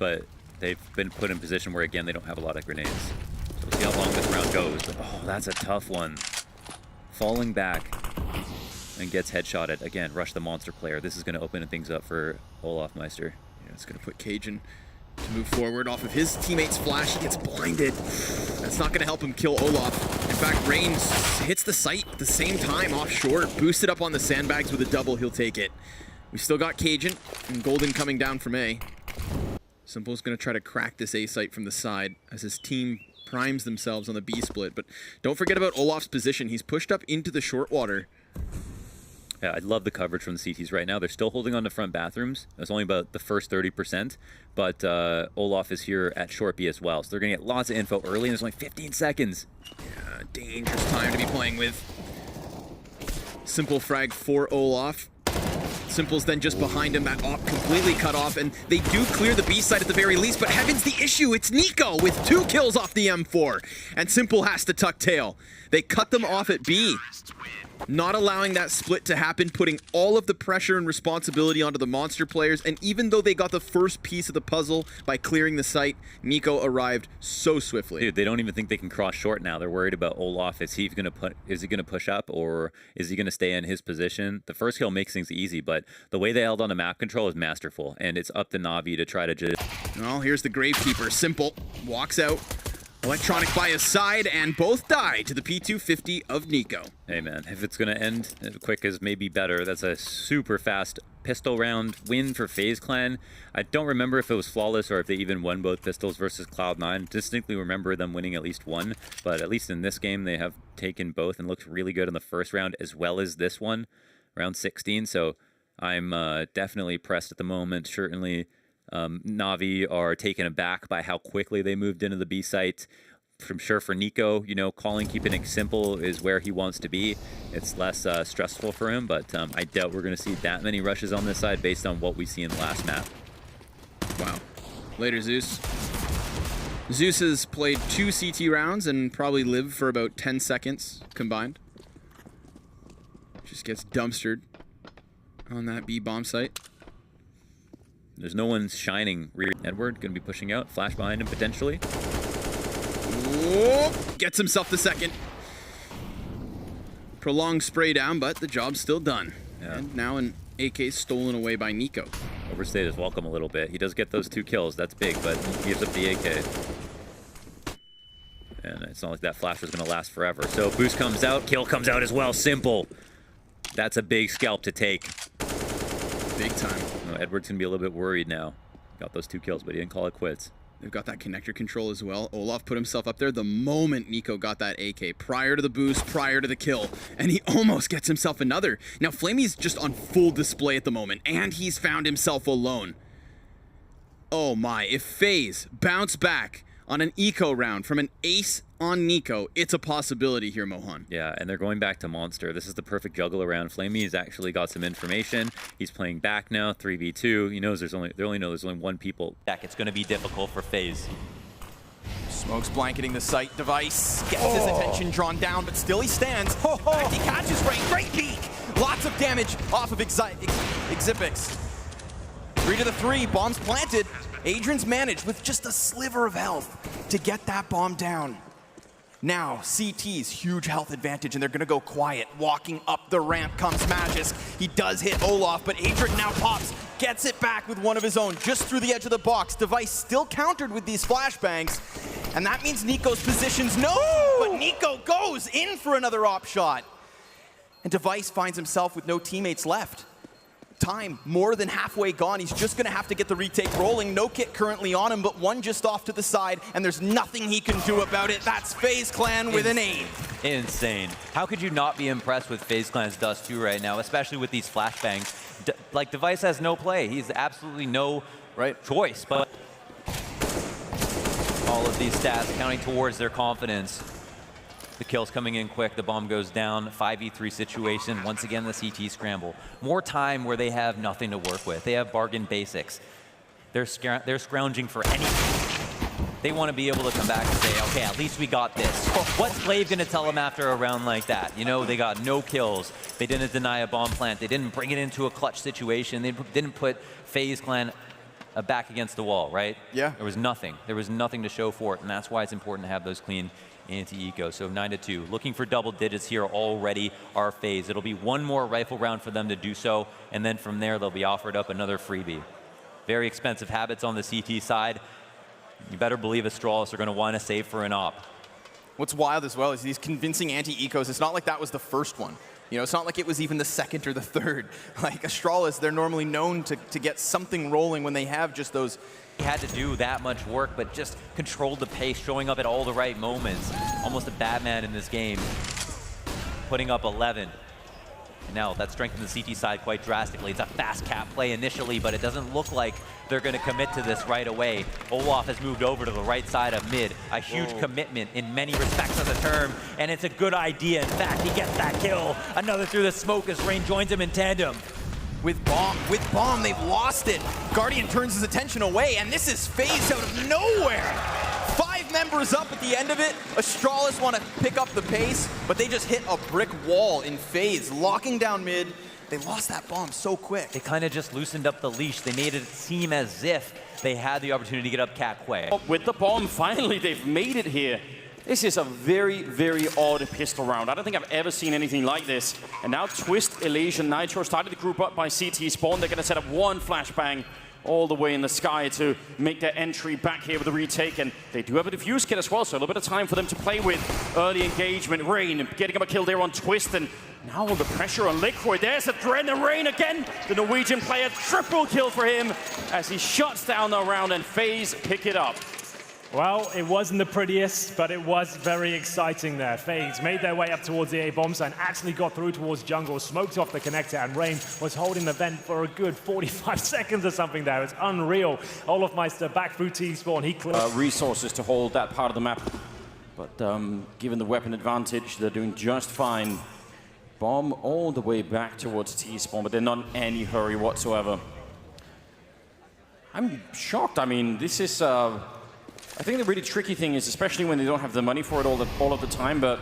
but they've been put in position where, again, they don't have a lot of grenades. So we'll see how long this round goes. Oh, that's a tough one. Falling back and gets headshotted. Again, rush the monster player. This is going to open things up for Olaf Meister. Yeah, it's going to put Cajun to move forward off of his teammate's flash. He gets blinded. That's not going to help him kill Olaf. In fact, Reigns hits the site at the same time off short. Boosted up on the sandbags with a double. He'll take it. We still got Cajun and Golden coming down from A. Simple's going to try to crack this A site from the side as his team primes themselves on the B split. But don't forget about Olaf's position. He's pushed up into the short water. Yeah, I love the coverage from the CTs right now. They're still holding on to front bathrooms. That's only about the first 30%. But Olaf is here at short B as well. So they're going to get lots of info early, and there's only 15 seconds. Yeah, dangerous time to be playing with. Simple frag for Olaf. Simple's then just behind him, that op completely cut off, and they do clear the B side at the very least, but heaven's the issue, it's NiKo with 2 kills off the M4, and Simple has to tuck tail. They cut them off at B, not allowing that split to happen, putting all of the pressure and responsibility onto the monster players, and even though they got the first piece of the puzzle by clearing the site, NiKo arrived so swiftly. Dude, they don't even think they can cross short now. They're worried about Olaf. Is he going to push up, or is he going to stay in his position? The first kill makes things easy, but the way they held on to map control is masterful, and it's up to Na'Vi to try to just... Well, here's the Gravekeeper. Simple walks out. Electronic by his side, and both die to the P250 of NiKo. Hey man, if it's gonna end quick is maybe better. That's a super fast pistol round win for FaZe Clan. I don't remember if it was flawless or if they even won both pistols versus Cloud9. Distinctly remember them winning at least one, but at least in this game they have taken both and looked really good in the first round as well as this one, round 16. So I'm definitely pressed at the moment. Certainly Na'Vi are taken aback by how quickly they moved into the B site. I'm sure for NiKo, you know, keeping it simple is where he wants to be. It's less stressful for him, but I doubt we're going to see that many rushes on this side based on what we see in the last map. Wow. Later, Zeus. Zeus has played 2 CT rounds and probably lived for about 10 seconds combined. Just gets dumpstered on that B bomb site. There's no one shining. Edward going to be pushing out. Flash behind him potentially. Whoa, gets himself the second. Prolonged spray down, but the job's still done. Yeah. And now an AK stolen away by NiKo. Overstayed his welcome a little bit. He does get those 2 kills. That's big, but he gives up the AK. And it's not like that flash was going to last forever. So boost comes out. Kill comes out as well. Simple. That's a big scalp to take. Big time. No, Edward's going to be a little bit worried now. Got those 2 kills, but he didn't call it quits. They've got that connector control as well. Olaf put himself up there the moment NiKo got that AK, prior to the boost, prior to the kill, and he almost gets himself another. Now, Flamey's just on full display at the moment, and he's found himself alone. Oh my, if FaZe bounce back on an eco round from an ace on NiKo, it's a possibility here, Mohan. Yeah, and they're going back to Monster. This is the perfect juggle around. Flamey has actually got some information. He's playing back now, 3v2. He knows they only know there's only 1 people. It's going to be difficult for FaZe. Smokes blanketing the site. Device gets his attention drawn down, but still he stands. He catches Ray. Great peek. Lots of damage off of Exipix. 3 to the 3. Bombs planted. Adrian's managed with just a sliver of health to get that bomb down. Now, CT's huge health advantage, and they're gonna go quiet. Walking up the ramp comes Magisk. He does hit Olaf, but Adrian now pops, gets it back with one of his own, just through the edge of the box. Device still countered with these flashbangs, and that means NiKo's position's no! But NiKo goes in for another op shot. And Device finds himself with no teammates left. Time more than halfway gone. He's just gonna have to get the retake rolling. No kit currently on him, but one just off to the side, and there's nothing he can do about it. That's FaZe Clan with an aim. Insane. How could you not be impressed with FaZe Clan's Dust 2 right now, especially with these flashbangs? Like, Device has no play. He's absolutely no choice, but all of these stats counting towards their confidence. The kill's coming in quick, the bomb goes down, 5v3 situation, once again the CT scramble. More time where they have nothing to work with. They have bargain basics. They're scrounging for anything. They want to be able to come back and say, okay, at least we got this. What's Slave going to tell them after a round like that? You know, they got no kills. They didn't deny a bomb plant. They didn't bring it into a clutch situation. They didn't put FaZe Clan a back against the wall, right? Yeah. There was nothing. There was nothing to show for it, and that's why it's important to have those clean anti-eco. So 9-2. Looking for double digits here already are FaZe. It'll be one more rifle round for them to do so, and then from there they'll be offered up another freebie. Very expensive habits on the CT side. You better believe Astralis are going to want to save for an op. What's wild as well is these convincing anti-ecos, it's not like that was the first one. You know, it's not like it was even the second or the third. Like Astralis, they're normally known to get something rolling when they have just those. He had to do that much work, but just controlled the pace, showing up at all the right moments. Almost a bad man in this game, putting up 11. And now that strengthened the CT side quite drastically. It's a fast cap play initially, but it doesn't look like they're going to commit to this right away. Olaf has moved over to the right side of mid. A huge commitment in many respects of the term, and it's a good idea. In fact, he gets that kill. Another through the smoke as Rain joins him in tandem. With bomb, they've lost it. Guardian turns his attention away, and this is FaZe out of nowhere. 5 members up at the end of it. Astralis want to pick up the pace, but they just hit a brick wall in FaZe, locking down mid. They lost that bomb so quick. They kind of just loosened up the leash. They made it seem as if they had the opportunity to get up Cat Quay. With the bomb, finally they've made it here. This is a very, very odd pistol round. I don't think I've ever seen anything like this. And now Twist, Elysian, NiKo started to group up by CT spawn. They're going to set up one flashbang all the way in the sky to make their entry back here with the retake. And they do have a defuse kit as well, so a little bit of time for them to play with. Early engagement, Rain getting up a kill there on Twist, and now all the pressure on Liquid. There's a threat, and Rain again. The Norwegian player, triple kill for him as he shuts down the round, and FaZe pick it up. Well, it wasn't the prettiest, but it was very exciting there. FaZe made their way up towards the A bomb site and actually got through towards jungle, smoked off the connector, and Rain was holding the vent for a good 45 seconds or something there. It's unreal. Olofmeister back through T-spawn. He cleared Resources to hold that part of the map. But given the weapon advantage, they're doing just fine. Bomb all the way back towards T-spawn, but they're not in any hurry whatsoever. I'm shocked. I mean, this is... I think the really tricky thing is, especially when they don't have the money for it all of the time, but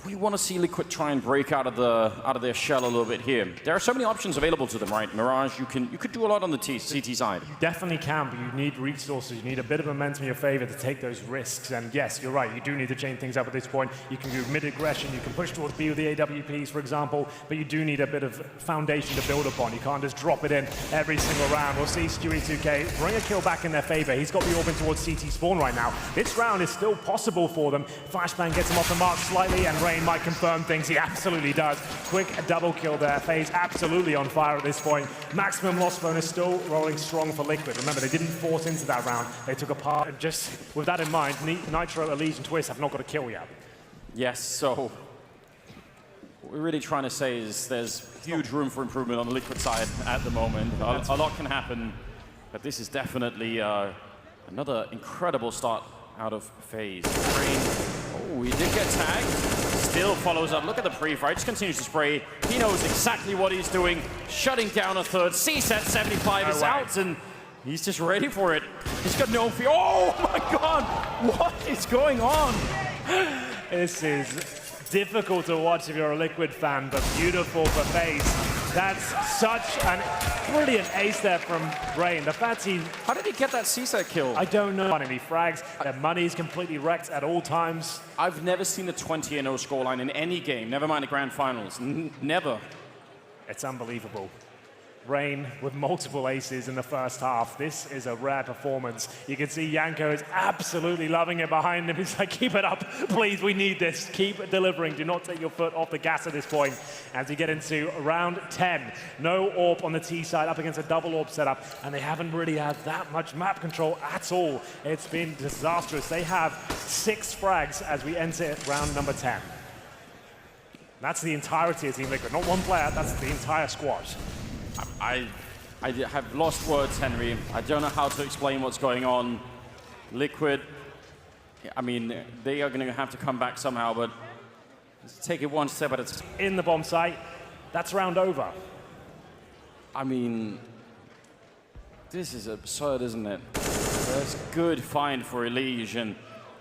we want to see Liquid try and break out of their shell a little bit here. There are so many options available to them, right? Mirage, you could do a lot on the CT side. You definitely can, but you need resources. You need a bit of momentum in your favor to take those risks. And yes, you're right, you do need to change things up at this point. You can do mid-aggression, you can push towards B with the AWPs, for example, but you do need a bit of foundation to build upon. You can't just drop it in every single round. We'll see Stewie2K bring a kill back in their favor. He's got the orb in towards CT spawn right now. This round is still possible for them. Flashbang gets him off the mark slightly, and Rain might confirm things. He absolutely does. Quick double kill there. FaZe absolutely on fire at this point. Maximum loss bonus still rolling strong for Liquid. Remember, they didn't force into that round. They took a part. And just with that in mind, Nitro, Elise, and Twist have not got a kill yet. Yes, so what we're really trying to say is there's huge room for improvement on the Liquid side at the moment. A lot can happen, but this is definitely another incredible start out of FaZe. Oh, he did get tagged. Still follows up. Look at the pre-fire. Just continues to spray. He knows exactly what he's doing. Shutting down a third. C-set 75 is out, and he's just ready for it. He's got no fear. Oh my God! What is going on? This is difficult to watch if you're a Liquid fan, but beautiful for FaZe. That's such a brilliant ace there from Rain. The fact How did he get that C-set kill? I don't know. He frags. Their money's completely wrecked at all times. I've never seen a 20-0 scoreline in any game, never mind the grand finals. Never. It's unbelievable. Rain with multiple aces in the first half. This is a rare performance. You can see NiKo is absolutely loving it behind him. He's like, keep it up, please, we need this. Keep delivering. Do not take your foot off the gas at this point. As we get into round 10, no AWP on the T side up against a double AWP setup, and they haven't really had that much map control at all. It's been disastrous. They have 6 frags as we enter round number 10. That's the entirety of Team Liquid. Not one player, that's the entire squad. I have lost words, Henry. I don't know how to explain what's going on. Liquid, I mean, they are going to have to come back somehow, but let's take it one step at a time. In the bomb site, that's round over. I mean, this is absurd, isn't it? That's a good find for Elysian.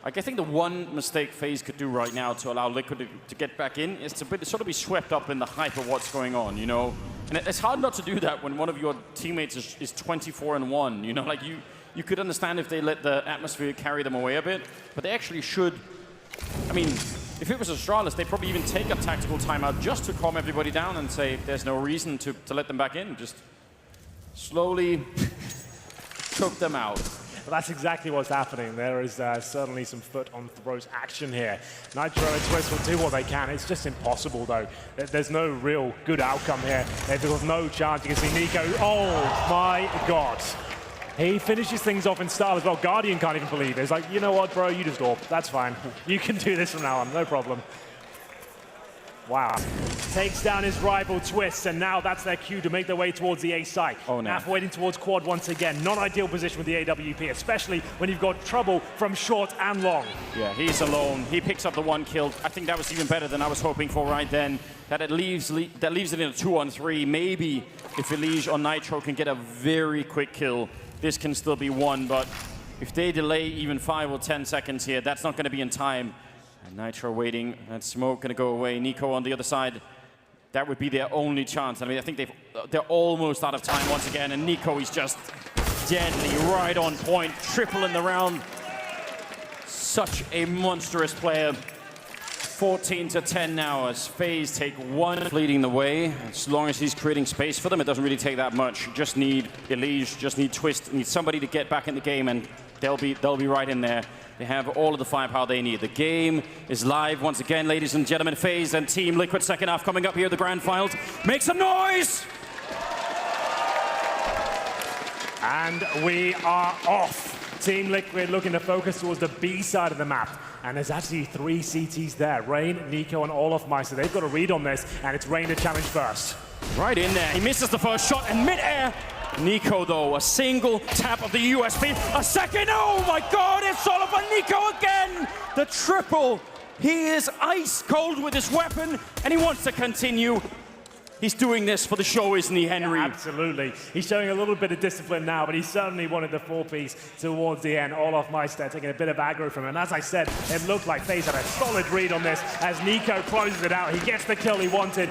Like, I think the one mistake FaZe could do right now to allow Liquid to get back in is to sort of be swept up in the hype of what's going on, you know? And it's hard not to do that when one of your teammates is 24-1. You know, like you could understand if they let the atmosphere carry them away a bit, but they actually should. I mean, if it was Astralis, they'd probably even take a tactical timeout just to calm everybody down and say there's no reason to let them back in. Just slowly choke them out. Well, that's exactly what's happening. There is certainly some foot on throat action here. NiKo and Twist will do what they can. It's just impossible, though. There's no real good outcome here. There's no chance. You can see NiKo. Oh, my God. He finishes things off in style as well. Guardian can't even believe it. It's like, you know what, bro? You just AWP. That's fine. You can do this from now on. No problem. Wow. Takes down his rival Twist, and now that's their cue to make their way towards the A site. Oh, no. Naf waiting towards quad once again. Not ideal position with the AWP, especially when you've got trouble from short and long. Yeah, he's alone. He picks up the 1 kill. I think that was even better than I was hoping for right then. That leaves it in a 2-on-3. Maybe if Elige or Nitro can get a very quick kill, this can still be won. But if they delay even 5 or 10 seconds here, that's not going to be in time. And Nitro waiting, and Smoke going to go away. NiKo on the other side. That would be their only chance. I mean, I think they're almost out of time once again, and NiKo is just deadly, right on point, triple in the round. Such a monstrous player. 14-10 now as FaZe take 1, leading the way. As long as he's creating space for them, it doesn't really take that much. Just need Elige, just need Twist, need somebody to get back in the game, and they'll be right in there. They have all of the firepower they need. The game is live once again, ladies and gentlemen. FaZe and Team Liquid second half coming up here, the grand finals. Make some noise! And we are off. Team Liquid looking to focus towards the B side of the map. And there's actually 3 CTs there. Rain, NiKo, and Olofmeister. They've got a read on this, and it's Rain to challenge first. Right in there. He misses the first shot in mid-air. NiKo, though, a single tap of the USB. A second. Oh, my God. It's all about NiKo again. The triple. He is ice cold with his weapon, and he wants to continue. He's doing this for the show, isn't he, Henry? Yeah, absolutely. He's showing a little bit of discipline now, but he certainly wanted the 4-piece towards the end. Olofmeister taking a bit of aggro from him. And as I said, it looked like FaZe had a solid read on this as NiKo closes it out. He gets the kill he wanted,